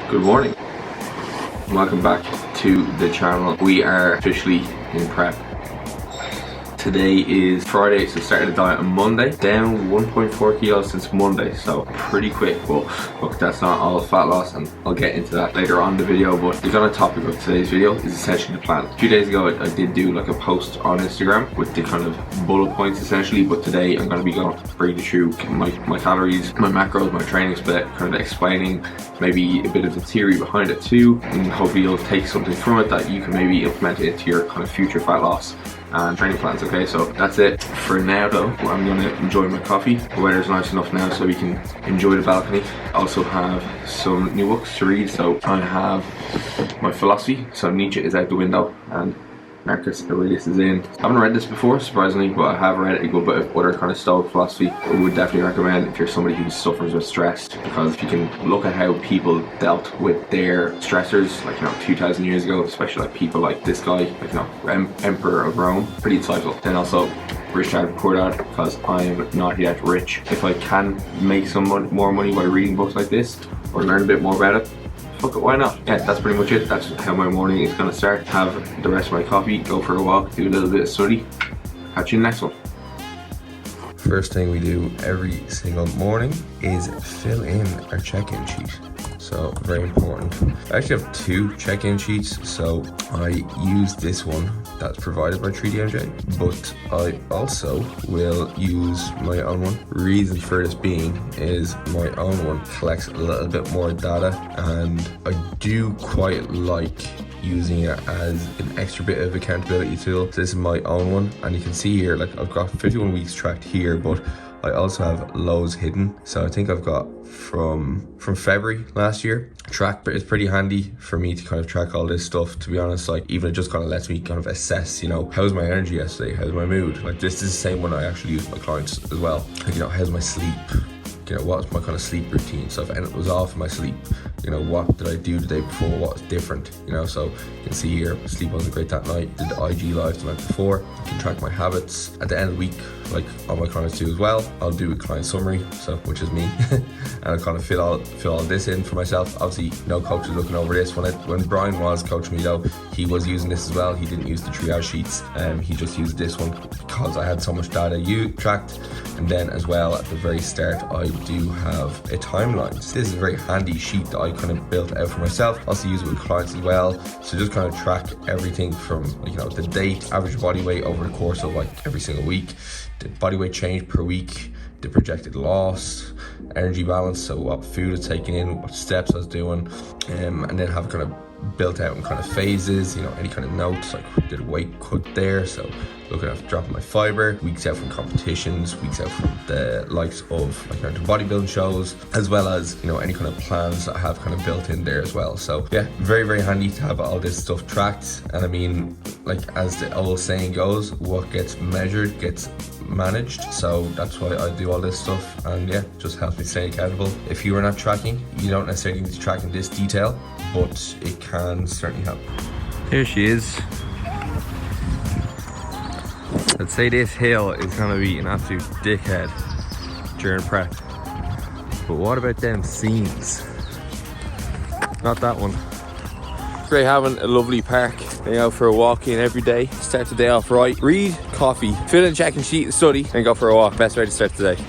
Good morning. Welcome back to the channel. We are officially in prep. Today is Friday, so started the diet on Monday. Down 1.4 kilos since Monday, so pretty quick. But look, that's not all fat loss, and I'll get into that later on in the video. But the kind of topic of today's video is essentially the plan. A few days ago, I did do like a post on Instagram with the kind of bullet points essentially. But today I'm going to be going bringing through my calories, my macros, my training split, kind of explaining maybe a bit of the theory behind it too, and hopefully you'll take something from it that you can maybe implement it into your kind of future fat loss and training plans. Okay, so that's it for now though. I'm going to enjoy my coffee. The weather's nice enough now so we can enjoy the balcony. I also have some new books to read. So I have my philosophy, so Nietzsche is out the window and Marcus Aurelius is in. I haven't read this before, surprisingly, but I have read a good bit of other kind of Stoic philosophy. I would definitely recommend if you're somebody who suffers with stress, because if you can look at how people dealt with their stressors, like, 2,000 years ago, especially like people like this guy, like, Emperor of Rome, pretty insightful. Then also Rich Dad Poor Dad, because I am not yet rich. If I can make some more money by reading books like this or learn a bit more about it, fuck it, why not? Yeah, that's pretty much it. That's how my morning is gonna start. Have the rest of my coffee, go for a walk, do a little bit of study. Catch you in the next one. First thing we do every single morning is fill in our check-in sheet. So very important. I actually have two check-in sheets. So I use this one that's provided by 3DMJ, but I also will use my own one. Reason for this being is my own one collects a little bit more data, and I do quite like using it as an extra bit of accountability tool. So this is my own one, and you can see here, like, I've got 51 weeks tracked here, but I also have lows hidden. So I think I've got from February last year tracked, but it's pretty handy for me to kind of track all this stuff, to be honest. Like, even it just kind of lets me kind of assess, how's my energy yesterday, how's my mood. Like, this is the same one I actually use with my clients as well. Like, how's my sleep, what's my kind of sleep routine. So if anything was off in my sleep, what did I do the day before, what was different, so you can see here, sleep wasn't great that night, did the IG live the night before. I can track my habits at the end of the week, like all my clients do as well. I'll do a client summary, so which is me, and I kind of fill all this in for myself. Obviously no coach is looking over this. When Brian was coaching me though, he was using this as well. He didn't use the triage sheets, he just used this one because I had so much data tracked. And then as well, at the very start, I do have a timeline. So this is a very handy sheet that I kind of built out for myself. I also use it with clients as well. So just kind of track everything from, the date, average body weight over the course of like every single week, the body weight change per week, the projected loss, energy balance, so what food I was taking in, what steps I was doing, and then have kind of built out in kind of phases, any kind of notes, like did a weight cut there, so looking at dropping my fiber, weeks out from competitions, weeks out from the likes of like the bodybuilding shows, as well as any kind of plans that I have kind of built in there as well. So yeah, very, very handy to have all this stuff tracked. And I mean, like, as the old saying goes, what gets measured gets managed. So that's why I do all this stuff, and yeah, just helps me stay accountable. If you are not tracking, you don't necessarily need to track in this detail, but it can certainly help. Here she is. I'd say this hill is gonna be an absolute dickhead during prep, but what about them scenes? Not that one. Great having a lovely park, going out for a walk in every day. Start the day off right, read, coffee, fill in a check-in sheet, study, and go for a walk. Best way to start the day.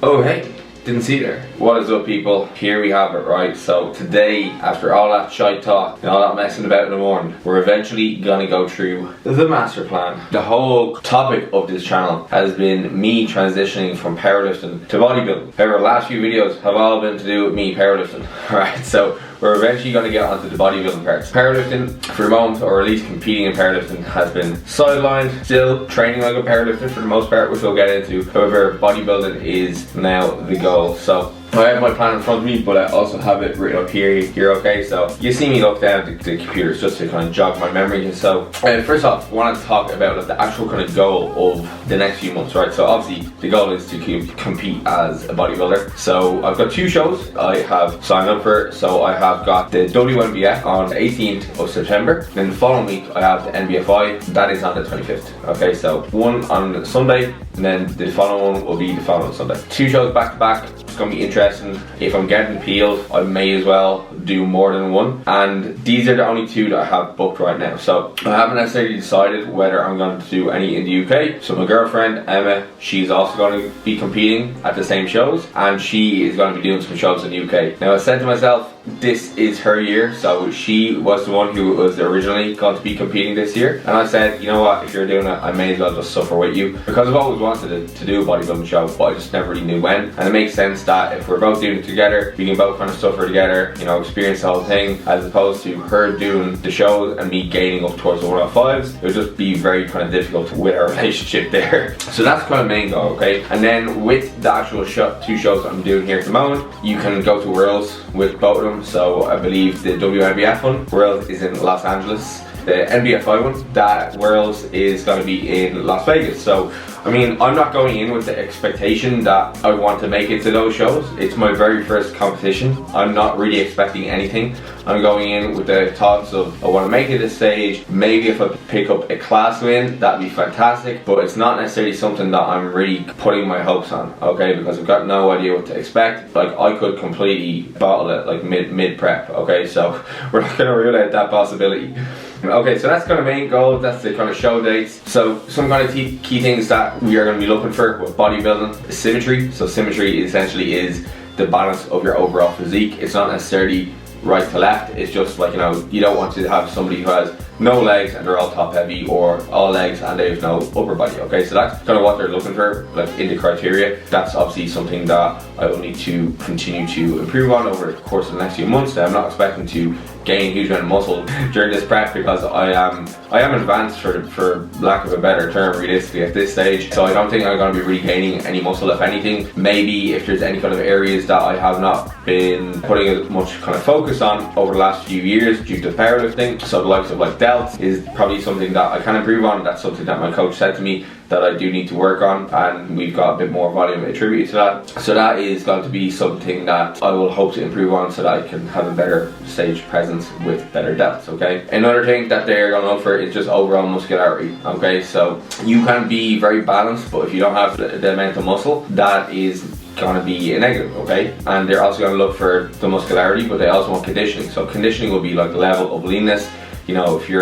Oh hey, didn't see there. What is up, people? Here we have it, right? So today, after all that shite talk and all that messing about in the morning, we're eventually gonna go through the master plan. The whole topic of this channel has been me transitioning from powerlifting to bodybuilding. However, the last few videos have all been to do with me powerlifting, right? So we're eventually going to get onto the bodybuilding parts. Powerlifting, for the moment, or at least competing in powerlifting, has been sidelined. Still training like a powerlifter for the most part, which we'll get into. However, bodybuilding is now the goal. So I have my plan in front of me, but I also have it written up here, okay? So you see me look down at the computers just to kind of jog my memory. And so first off, I wanted to talk about like, the actual kind of goal of the next few months, right? So obviously the goal is to compete as a bodybuilder. So I've got two shows I have signed up for. So I have got the WNBF on the 18th of September. Then the following week I have the NBFI, that is on the 25th. Okay, so one on Sunday, and then the following one will be the following Sunday. Two shows back to back. going to be interesting. If I'm getting peeled, I may as well do more than one. And these are the only 2 that I have booked right now. So I haven't necessarily decided whether I'm going to do any in the UK. So my girlfriend, Emma, she's also going to be competing at the same shows. And she is going to be doing some shows in the UK. Now I said to myself, this is her year. So she was the one who was originally going to be competing this year. And I said, you know what, if you're doing it, I may as well just suffer with you. Because I've always wanted to do a bodybuilding show, but I just never really knew when. And it makes sense that if we're both doing it together, we can both kind of suffer together, you know, experience the whole thing, as opposed to her doing the shows and me gaining up towards the 105s. It would just be very kind of difficult with our relationship there. So that's kind of main goal, okay? And then with the actual 2 shows that I'm doing here at the moment, you can go to Worlds with both of them. So I believe the WNBF one, Worlds, is in Los Angeles. The NBFI one, that Worlds, is going to be in Las Vegas. So I mean, I'm not going in with the expectation that I want to make it to those shows. It's my very first competition. I'm not really expecting anything. I'm going in with the thoughts of, I want to make it this stage. Maybe if I pick up a class win, that'd be fantastic, but it's not necessarily something that I'm really putting my hopes on, okay? Because I've got no idea what to expect. Like, I could completely bottle it like mid prep, okay? So we're not going to rule out that possibility. Okay, so that's kind of main goal, that's the kind of show dates. So some kind of key things that we are going to be looking for with bodybuilding is symmetry. So symmetry essentially is the balance of your overall physique. It's not necessarily right to left, it's just like, you know, you don't want to have somebody who has no legs and they're all top heavy, or all legs and they have no upper body, okay? So that's kind of what they're looking for, like in the criteria. That's obviously something that I will need to continue to improve on over the course of the next few months. I'm not expecting to gain a huge amount of muscle during this prep, because I am advanced, for lack of a better term, realistically at this stage. So I don't think I'm going to be really gaining any muscle. If anything, maybe if there's any kind of areas that I have not been putting as much kind of focus on over the last few years due to powerlifting, so the likes of like delts is probably something that I can improve on. That's something that my coach said to me that I do need to work on, and we've got a bit more volume attributed to that. So that is going to be something that I will hope to improve on, so that I can have a better stage presence with better depths, okay? Another thing that they're going to look for is just overall muscularity, okay? So you can be very balanced, but if you don't have the amount of muscle, that is going to be a negative, okay? And they're also going to look for the muscularity, but they also want conditioning. So conditioning will be like the level of leanness. You know, if you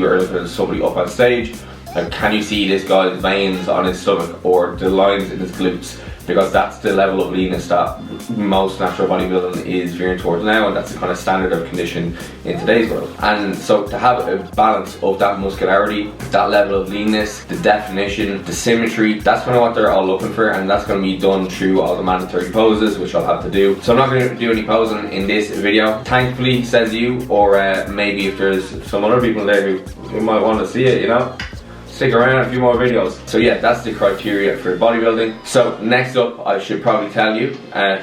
are looking at somebody up on stage, like, can you see this guy's veins on his stomach or the lines in his glutes? Because that's the level of leanness that most natural bodybuilding is veering towards now, and that's the kind of standard of condition in today's world. And so to have a balance of that muscularity, that level of leanness, the definition, the symmetry, that's kind of what they're all looking for, and that's going to be done through all the mandatory poses, which I'll have to do. So I'm not going to do any posing in this video, thankfully, says you, or maybe if there's some other people there who might want to see it, you know, stick around a few more videos. So yeah, that's the criteria for bodybuilding. So next up, I should probably tell you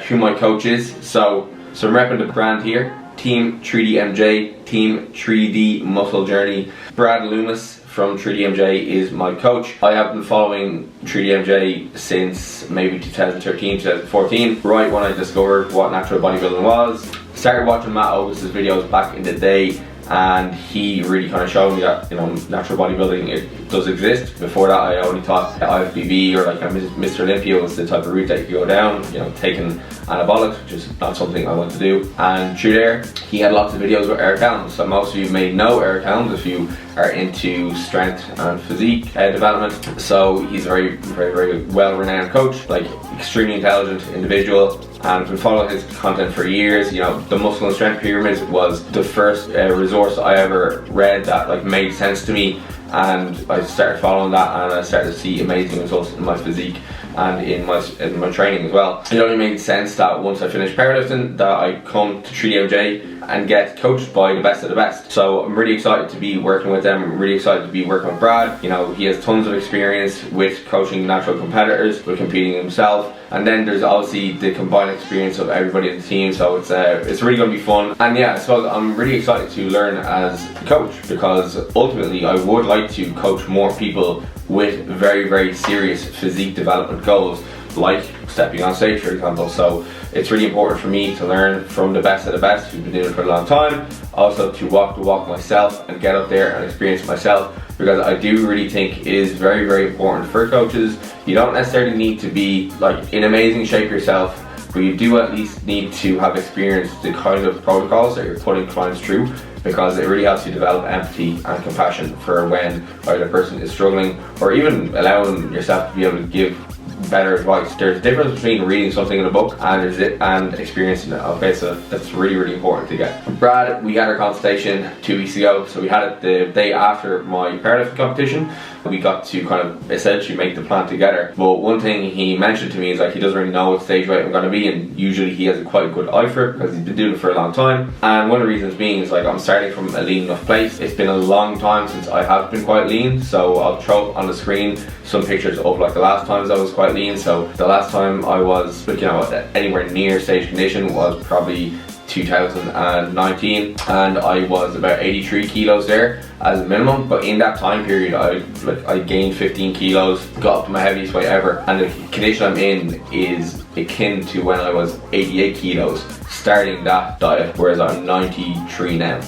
who my coach is. So I'm repping the brand here, Team 3DMJ, Team 3D Muscle Journey. Brad Loomis from 3DMJ is my coach. I have been following 3DMJ since maybe 2013, 2014, right when I discovered what natural bodybuilding was. Started watching Matt Ovis's videos back in the day, and he really kind of showed me that, you know, natural bodybuilding, it does exist. Before that, I only thought IFBB or like Mr. Olympia was the type of route that you could go down, you know, taking anabolics, which is not something I want to do. And through there, he had lots of videos with Eric Helms. So most of you may know Eric Helms if you are into strength and physique development. So he's a very well-renowned coach, like extremely intelligent individual, and I've been following his content for years. You know, the Muscle and Strength Pyramid was the first resource I ever read that like made sense to me, and I started following that, and I started to see amazing results in my physique and in my training as well. It only made sense that once I finished powerlifting that I come to 3DMJ and get coached by the best of the best. So I'm really excited to be working with them. I'm really excited to be working with Brad. You know, he has tons of experience with coaching natural competitors, with competing himself. And then there's obviously the combined experience of everybody in the team, so it's really going to be fun. And yeah, I suppose I'm really excited to learn as a coach, because ultimately I would like to coach more people with very serious physique development goals, like stepping on stage, for example. So it's really important for me to learn from the best of the best who've been doing it for a long time, also to walk the walk myself and get up there and experience myself, because I do really think it is very important for coaches. You don't necessarily need to be like in amazing shape yourself, but you do at least need to have experienced the kind of protocols that you're putting clients through, because it really helps you develop empathy and compassion for when either a person is struggling, or even allowing yourself to be able to give better advice. There's a difference between reading something in a book and experiencing it. Okay, so that's really important to get. Brad, we had our consultation 2 weeks ago, so we had it the day after my powerlifting competition. We got to kind of essentially make the plan together. But one thing he mentioned to me is like he doesn't really know what stage weight I'm going to be, and usually he has a quite good eye for it because he's been doing it for a long time. And one of the reasons being is like I'm starting from a lean enough place. It's been a long time since I have been quite lean, so I'll throw on the screen some pictures of like the last times I was quite lean. So the last time I was, you know, anywhere near stage condition was probably 2019, and I was about 83 kilos there as a minimum. But in that time period I gained 15 kilos, got up to my heaviest weight ever, and the condition I'm in is akin to when I was 88 kilos starting that diet, whereas I'm 93 now.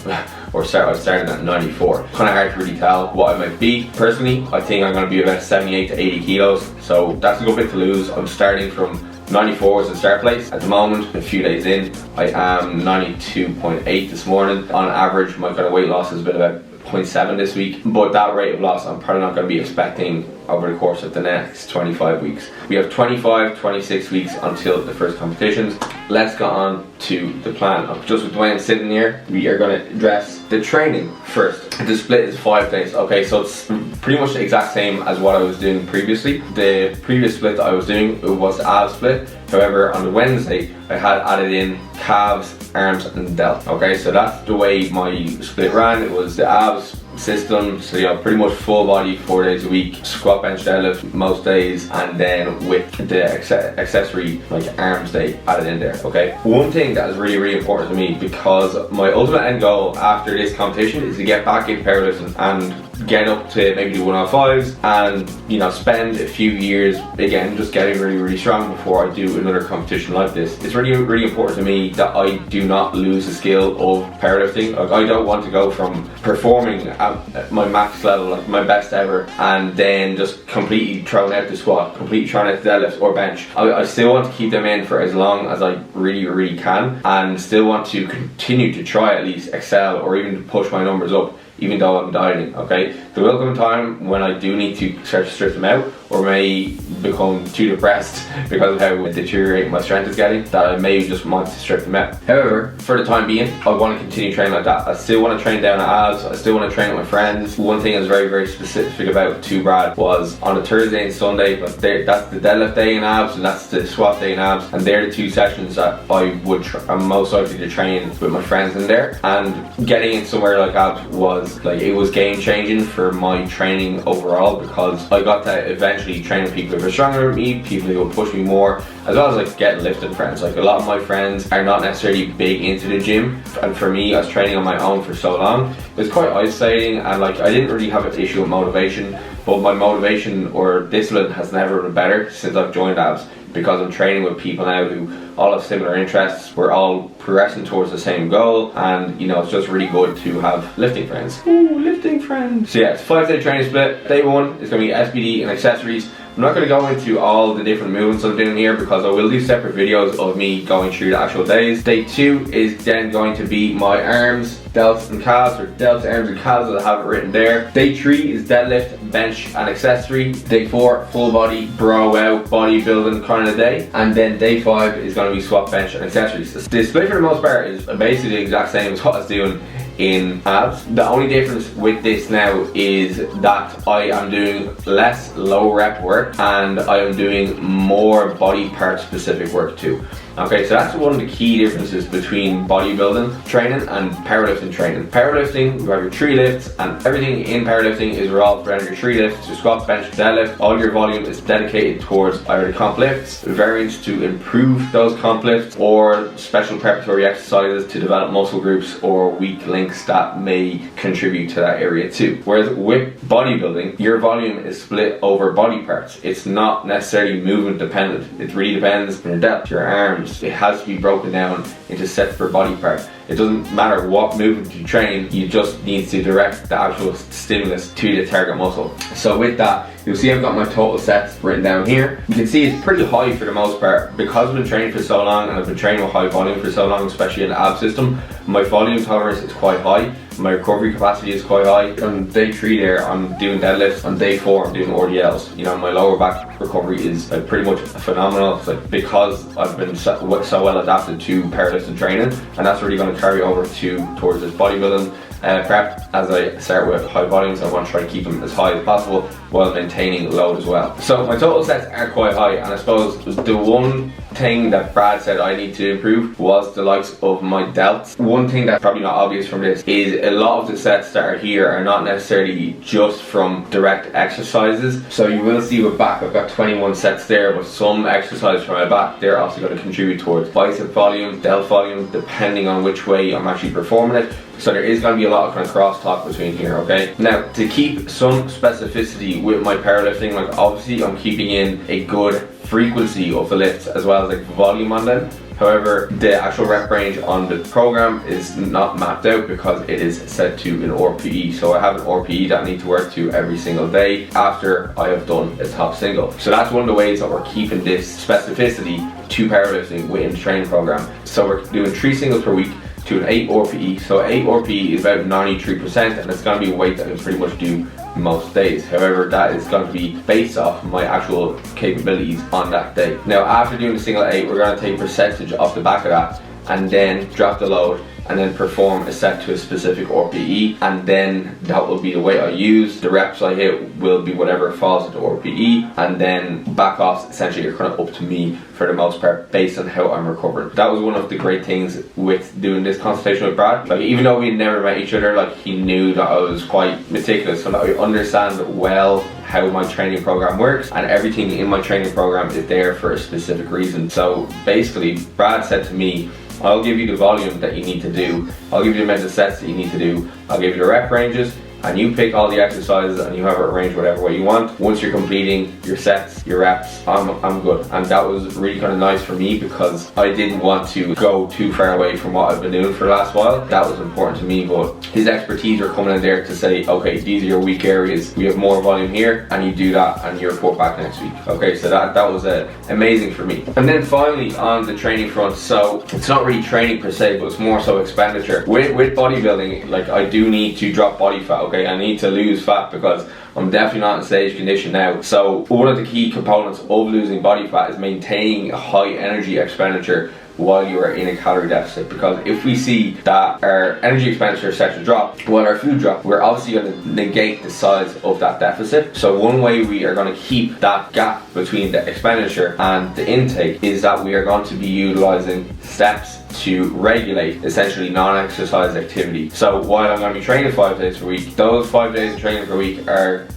I started at 94. Kind of hard to really tell what I might be. Personally, I think I'm going to be about 78 to 80 kilos, so that's a good bit to lose. I'm starting from 94 was the start place. At the moment, a few days in, I am 92.8 this morning. On average, my kind of weight loss has been about 0.7 this week, but that rate of loss I'm probably not going to be expecting over the course of the next 25 weeks. We have 26 weeks until the first competitions. Let's go on to the plan. Just with Dwayne sitting here, we are going to address the training first. The split is 5 days. Okay, so it's pretty much the exact same as what I was doing previously. The previous split that I was doing, it was the abs split. However, on the Wednesday, I had added in calves, arms and delt. Okay, so that's the way my split ran. It was the abs system, so yeah, pretty much full body 4 days a week, squat, bench, deadlift most days, and then with the accessory like arms day added in there. Okay, one thing that is really important to me, because my ultimate end goal after this competition is to get back in powerlifting and get up to maybe do 105s, and you know, spend a few years again just getting really strong before I do another competition like this. It's really important to me that I do not lose the skill of powerlifting. Like, I don't want to go from performing at my max level, like my best ever, and then just completely throwing out the squat, completely throwing out the deadlift or bench. I still want to keep them in for as long as I really can, and still want to continue to try at least excel or even to push my numbers up, even though I'm dieting. Okay, there will come a time when I do need to start to strip them out, or may become too depressed because of how deteriorating my strength is getting, that I may just want to strip them out. However, for the time being, I want to continue training like that. I still want to train down at abs, I still want to train with my friends. One thing I was very specific about to Brad was on a Thursday and Sunday, but that's the deadlift day in abs and that's the squat day in abs, and they're the 2 sessions that I would I'm most likely to train with my friends in there. And getting in somewhere like abs was like, it was game changing for my training overall, because I got to eventually train with people who are stronger than me, people who will push me more, as well as like getting lifting friends. Like, a lot of my friends are not necessarily big into the gym, and for me, I was training on my own for so long, it was quite isolating, and like I didn't really have an issue with motivation, but my motivation or discipline has never been better since I've joined abs, because I'm training with people now who all have similar interests. We're all progressing towards the same goal, and you know, it's just really good to have lifting friends. Ooh, lifting friends. So yeah, it's a 5-day training split. Day 1 is going to be SBD and accessories. I'm not going to go into all the different movements I'm doing here, because I will do separate videos of me going through the actual days. Day 2 is then going to be my arms, delts and calves, or delts, arms and calves, as I have it written there. Day 3 is deadlift, bench and accessory. Day 4, full body, bro out, bodybuilding kind of day. And then day 5 is going to be squat, bench and accessories. The split for the most part is basically the exact same as what I was doing in abs. The only difference with this now is that I am doing less low rep work and I am doing more body part specific work too. Okay, so that's one of the key differences between bodybuilding training and powerlifting training. Powerlifting, you have your 3 lifts, and everything in powerlifting is revolved around your 3 lifts, your squat, bench, deadlift. All your volume is dedicated towards either comp lifts, variants to improve those comp lifts, or special preparatory exercises to develop muscle groups or weak links that may contribute to that area too. Whereas with bodybuilding, your volume is split over body parts. It's not necessarily movement dependent. It really depends on your depth, your arms. It has to be broken down into sets per body part. It doesn't matter what movement you train, you just need to direct the actual stimulus to the target muscle. So with that, You'll see I've got my total sets written down here. You can see it's pretty high for the most part because I've been training for so long and I've been training with high volume for so long, especially in the ab system. My volume tolerance is quite high. My recovery capacity is quite high. On day 3 there, I'm doing deadlifts. On day 4, I'm doing RDLs. You know, my lower back recovery is like pretty much phenomenal. It's like because I've been so well adapted to powerlifting training, and that's really going to carry over towards this bodybuilding prep. As I start with high volumes, I want to try to keep them as high as possible while maintaining load as well. So my total sets are quite high, and I suppose the one thing that Brad said I need to improve was the likes of my delts. One thing that's probably not obvious from this is a lot of the sets that are here are not necessarily just from direct exercises. So you will see with back, I've got 21 sets there, but some exercises from my back, they're also going to contribute towards bicep volume, delt volume, depending on which way I'm actually performing it. So there is going to be a lot of kind of crosstalk between here, okay? Now, to keep some specificity with my powerlifting, like obviously I'm keeping in a good frequency of the lifts as well as like volume on them. However, the actual rep range on the program is not mapped out because it is set to an RPE. So I have an RPE that I need to work to every single day after I have done a top single. So that's one of the ways that we're keeping this specificity to powerlifting within the training program. So we're doing 3 singles per week to an 8 RPE. So 8 RPE is about 93%, and it's going to be a weight that I can pretty much do most days. However, that is going to be based off my actual capabilities on that day. Now, after doing the single 8, we're going to take percentage off the back of that and then drop the load and then perform a set to a specific RPE, and then that will be the weight I use. The reps I hit will be whatever falls into RPE, and then back offs essentially are kind of up to me for the most part based on how I'm recovering. That was one of the great things with doing this consultation with Brad. Like, even though we never met each other, like, he knew that I was quite meticulous and I understand well how my training program works, and everything in my training program is there for a specific reason. So basically, Brad said to me, I'll give you the volume that you need to do, I'll give you the amount of sets that you need to do, I'll give you the rep ranges, and you pick all the exercises and you have it arranged whatever way you want. Once you're completing your sets, your reps, I'm good. And that was really kind of nice for me because I didn't want to go too far away from what I've been doing for the last while. That was important to me, but his expertise are coming in there to say, okay, these are your weak areas, we have more volume here, and you do that and you report back next week. Okay, so that was amazing for me. And then finally on the training front, so it's not really training per se, but it's more so expenditure. With bodybuilding, like, I do need to drop body fat. Okay, I need to lose fat because I'm definitely not in stage condition now. So one of the key components of losing body fat is maintaining a high energy expenditure while you are in a calorie deficit, because if we see that our energy expenditure starts to drop while our food drops, we're obviously going to negate the size of that deficit. So one way we are going to keep that gap between the expenditure and the intake is that we are going to be utilizing steps to regulate essentially non-exercise activity. So while I'm going to be training 5 days per week, those 5 days of training per week are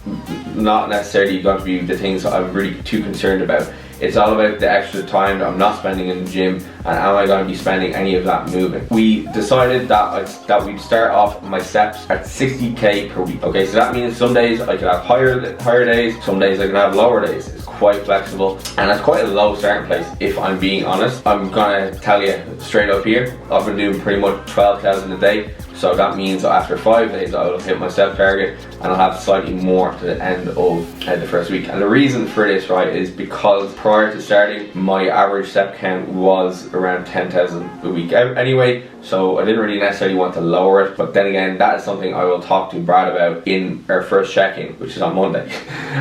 not necessarily going to be the things that I'm really too concerned about. It's all about the extra time that I'm not spending in the gym, and am I going to be spending any of that moving. We decided that we'd start off my steps at 60k per week. Okay, so that means some days I could have higher days, some days I can have lower days. It's quite flexible, and it's quite a low starting place if I'm being honest. I'm gonna tell you straight up here, I've been doing pretty much 12,000 a day. So that means after 5 days I will hit my step target, and I'll have slightly more to the end of the first week. And the reason for this, right, is because prior to starting, my average step count was around 10,000 a week anyway. So I didn't really necessarily want to lower it, but then again, that is something I will talk to Brad about in our first check-in, which is on Monday.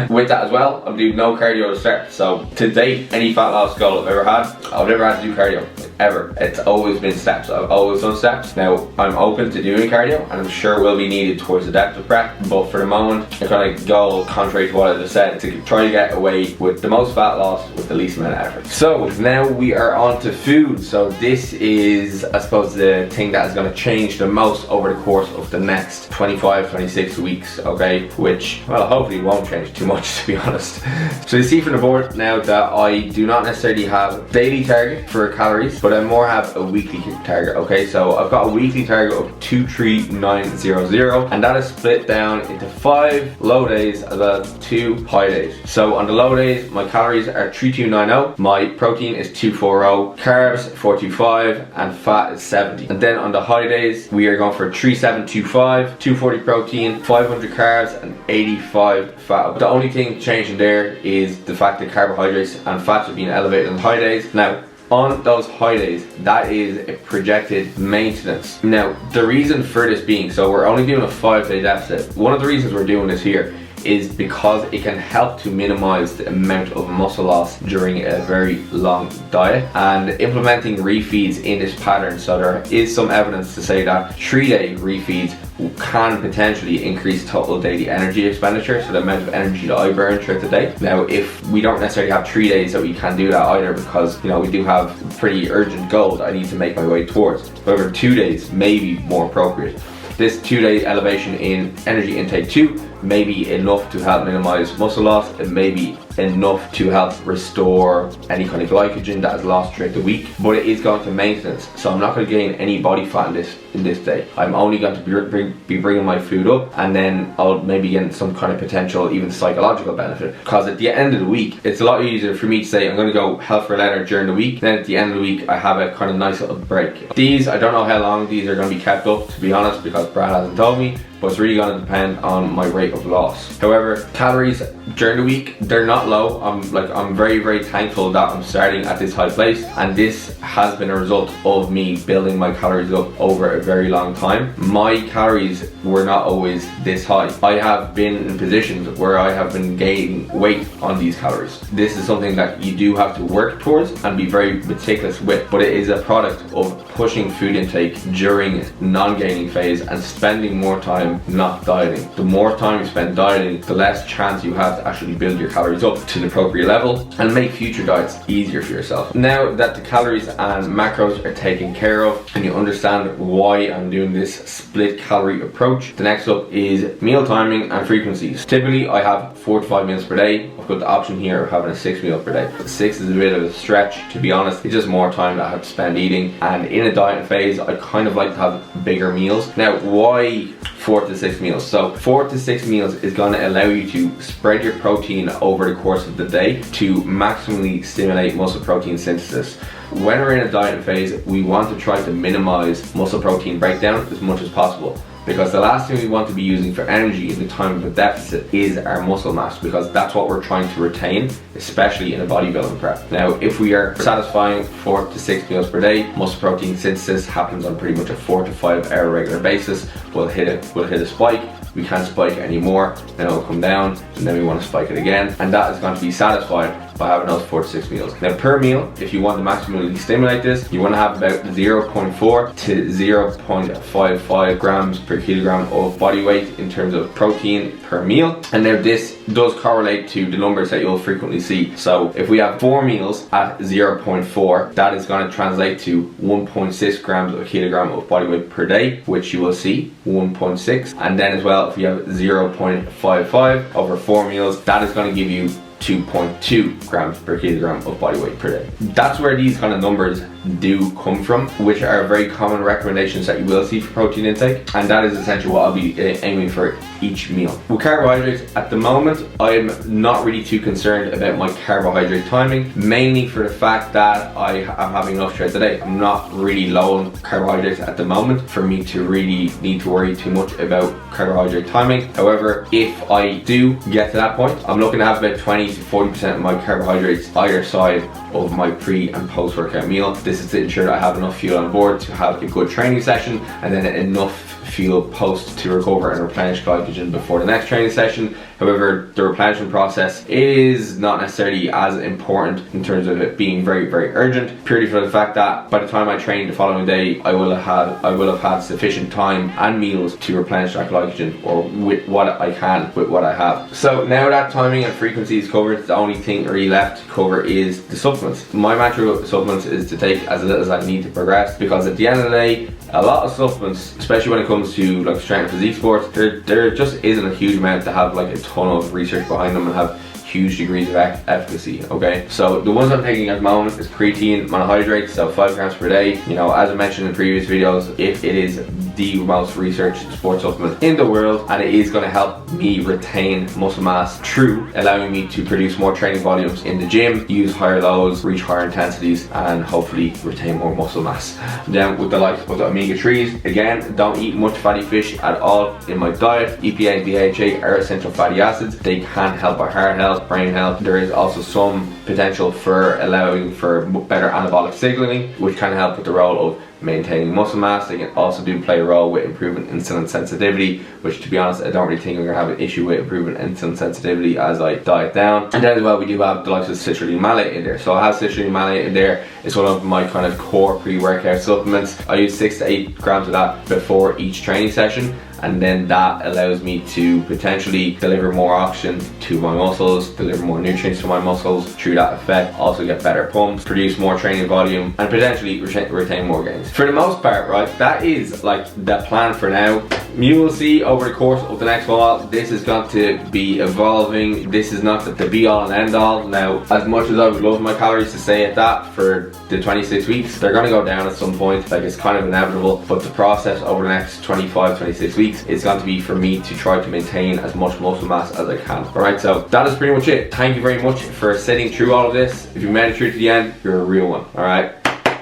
With that as well, I'm doing no cardio to start. So to date, any fat loss goal I've ever had, I've never had to do cardio, ever. It's always been steps. I've always done steps. Now, I'm open to doing cardio, and I'm sure will be needed towards the depth of prep, but for the moment, I kind of go contrary to what I just said, to try to get away with the most fat loss with the least amount of effort. So now we are on to food. So this is, I suppose, the thing that is going to change the most over the course of the next 25-26 weeks, okay, which, well, hopefully won't change too much, to be honest. So you see from the board now that I do not necessarily have a daily target for calories, but but I more have a weekly target. Okay, so I've got a weekly target of 23900, and that is split down into 5 low days as well as 2 high days. So on the low days, my calories are 3290, my protein is 240, carbs 425, and fat is 70. And then on the high days, we are going for 3725, 240 protein, 500 carbs, and 85 fat. The only thing changing there is the fact that carbohydrates and fats are being elevated on the high days. Now, on those high days, that is a projected maintenance. Now, the reason for this being, so we're only doing a 5-day deficit. One of the reasons we're doing this here is because it can help to minimize the amount of muscle loss during a very long diet, and implementing refeeds in this pattern. So there is some evidence to say that 3-day refeeds can potentially increase total daily energy expenditure, so the amount of energy that I burn throughout the day. Now, if we don't necessarily have 3 days that we can do that either, because we do have pretty urgent goals I need to make my way towards. However, 2 days may be more appropriate. This 2-day elevation in energy intake 2 may be enough to help minimize muscle loss. It may be enough to help restore any kind of glycogen that is lost throughout the week, but it is going to maintenance. So I'm not going to gain any body fat in this day. I'm only going to be bringing my food up, and then I'll maybe get some kind of potential even psychological benefit, because at the end of the week it's a lot easier for me to say I'm going to go hell for leather during the week, then at the end of the week I have a kind of nice little break. These, I don't know how long these are going to be kept up, to be honest, because Brad hasn't told me, but it's really going to depend on my rate of loss. However, calories during the week, they're not low. I'm very, very thankful that I'm starting at this high place, and this has been a result of me building my calories up over a very long time. My calories were not always this high. I have been in positions where I have been gaining weight on these calories. This is something that you do have to work towards and be very meticulous with, but it is a product of pushing food intake during non-gaining phase and spending more time not dieting. The more time you spend dieting, the less chance you have to actually build your calories up to the appropriate level and make future diets easier for yourself. Now that the calories and macros are taken care of and you understand why I'm doing this split calorie approach, the next up is meal timing and frequencies. Typically I have 4 to 5 meals per day. I've got the option here of having a 6 meal per day. 6 is a bit of a stretch, to be honest. It's just more time that I have to spend eating, and in a diet phase I kind of like to have bigger meals. Now, why 4 to 6 meals? So 4 to 6 meals is going to allow you to spread your protein over the course of the day to maximally stimulate muscle protein synthesis. When we're in a diet phase, we want to try to minimize muscle protein breakdown as much as possible, because the last thing we want to be using for energy in the time of a deficit is our muscle mass, because that's what we're trying to retain, especially in a bodybuilding prep. Now, if we are satisfying 4 to 6 meals per day, muscle protein synthesis happens on pretty much a 4 to 5 hour regular basis. We'll hit a spike. We can't spike anymore, then it'll come down, and then we want to spike it again, and that is going to be satisfied by having those 4 to 6 meals. Now, per meal, if you want to maximally stimulate this, you want to have about 0.4 to 0.55 grams per kilogram of body weight in terms of protein per meal. And now this does correlate to the numbers that you'll frequently see. So if we have 4 meals at 0.4, that is going to translate to 1.6 grams per kilogram of body weight per day, which you will see 1.6. And then as well, if we have 0.55 over 4 meals, that is going to give you 2.2 grams per kilogram of body weight per day. That's where these kind of numbers do come from, which are very common recommendations that you will see for protein intake, and that is essentially what I'll be aiming for each meal. With carbohydrates, at the moment, I'm not really too concerned about my carbohydrate timing, mainly for the fact that I am having enough throughout the day. I'm not really low on carbohydrates at the moment for me to really need to worry too much about carbohydrate timing. However, if I do get to that point, I'm looking to have about 20 to 40% of my carbohydrates either side of my pre and post workout meal. This is to ensure that I have enough fuel on board to have a good training session, and then enough fuel post to recover and replenish glycogen before the next training session. However, the replenishment process is not necessarily as important in terms of it being very, very urgent, purely for the fact that by the time I train the following day, I will have had sufficient time and meals to replenish that glycogen, or with what I can with what I have. So now that timing and frequency is covered, the only thing really left to cover is the supplements. My mantra with supplements is to take as little as I need to progress, because at the end of the day, a lot of supplements, especially when it comes to like strength and physique sports, there just isn't a huge amount to have like a ton of research behind them and have huge degrees of efficacy, okay? So the ones I'm taking at the moment is creatine monohydrate, so 5 grams per day. You know, as I mentioned in previous videos, it is the most researched sports supplement in the world, and it is going to help me retain muscle mass through allowing me to produce more training volumes in the gym, use higher loads, reach higher intensities, and hopefully retain more muscle mass. Then with the likes of the omega-3s, again, don't eat much fatty fish at all in my diet. EPA and DHA are essential fatty acids. They can help our heart health, brain health. There is also some potential for allowing for better anabolic signaling, which can help with the role of maintaining muscle mass. They can also play a role with improving insulin sensitivity, which to be honest I don't really think I'm going to have an issue with improving insulin sensitivity as I diet down. And then as well we do have the likes of citrulline malate in there. So I have citrulline malate in there. It's one of my kind of core pre-workout supplements. I use 6 to 8 grams of that before each training session, and then that allows me to potentially deliver more oxygen to my muscles, deliver more nutrients to my muscles through that effect, also get better pumps, produce more training volume, and potentially retain more gains. For the most part, right, that is like the plan for now. You will see over the course of the next while, this is going to be evolving. This is not the be all and end all. Now, as much as I would love my calories to stay at that for the 26 weeks, they're going to go down at some point. Like, it's kind of inevitable, but the process over the next 25, 26 weeks is going to be for me to try to maintain as much muscle mass as I can. Alright, so that is pretty much it. Thank you very much for sitting through all of this. If you made it through to the end, you're a real one. Alright?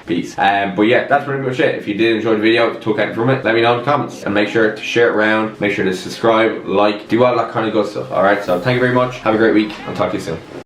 Peace. But yeah, that's pretty much it. If you did enjoy the video, took anything from it, let me know in the comments. And make sure to share it around, make sure to subscribe, like, do all that kind of good stuff. Alright, so thank you very much. Have a great week. I'll talk to you soon.